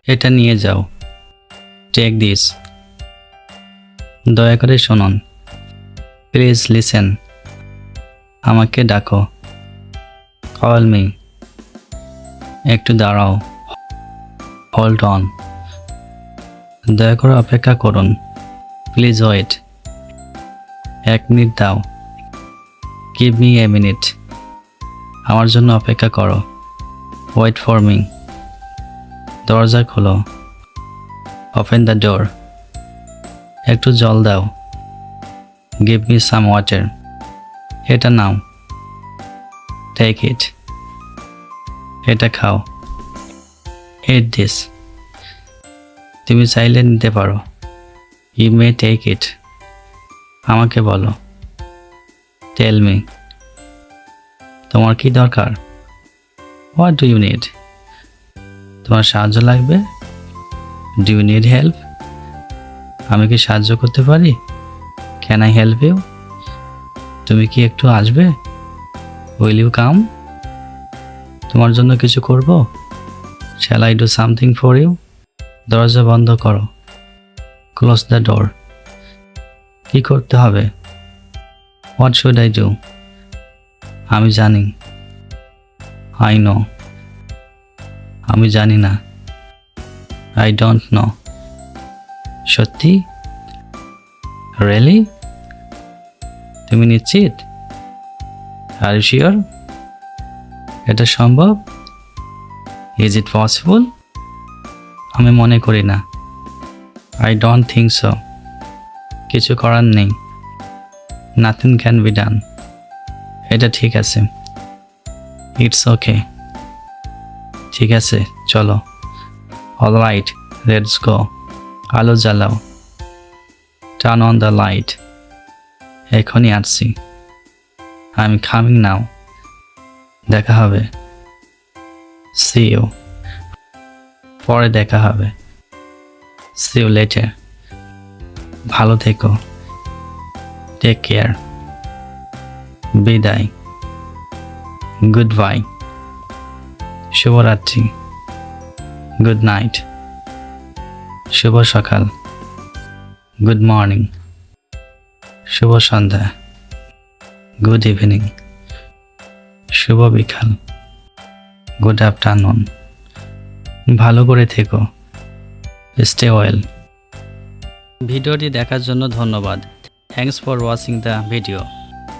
এটা নিয়ে যাও। Take this. দয়া করে শুনুন। Please listen. আমাকে ডাকো। Call me. একটু দাঁড়াও। Hold on. দয়া করে অপেক্ষা করুন। Please wait. 1 মিনিট দাও। Give me a minute. আমার জন্য অপেক্ষা করো। Wait for me. দরজা খোলো। Open the door. একটু জল দাও। Give me some water. এটা নাও। Take it. এটা খাও। Eat this. তুমি চাইলে নিতে পারো। You may take it. আমাকে বলো। Tell me. তোমার কি দরকার? What do you need? তোমার সাহায্য লাগবে? Do you need help? আমি কি সাহায্য করতে পারি? Can I help you? তুমি কি একটু আসবে? Will you come? তোমার জন্য কিছু করব? Shall I do something for you? দরজা বন্ধ করো। Close the door. কি করতে হবে? What should I do? আমি জানি। I know. আমি জানি না। I don't know. সত্যি? রিয়েলি? তুমি নিশ্চিত? Are you sure? এটা সম্ভব? Is it possible? আমি মনে করি না। I don't think so. কিছু করার নেই। Nothing can be done. এটা ঠিক আছে। It's okay. ঠিক আছে, চলো। Alright, let's go. আলো জ্বালাও। Turn on the light. এখনই আসছি। I am coming now. দেখা হবে। See you. পরে দেখা হবে। See you later. ভালো থেকো। Take care. বিদায়। Goodbye. শুভরাত্রি। Good night. শুভ সকাল। Good morning. শুভ সন্ধ্যা। Good evening. শুভ বিকাল। Good afternoon. ভালো করে থেকো। Stay well. ভিডিওটি দেখার জন্য ধন্যবাদ। Thanks for watching the video.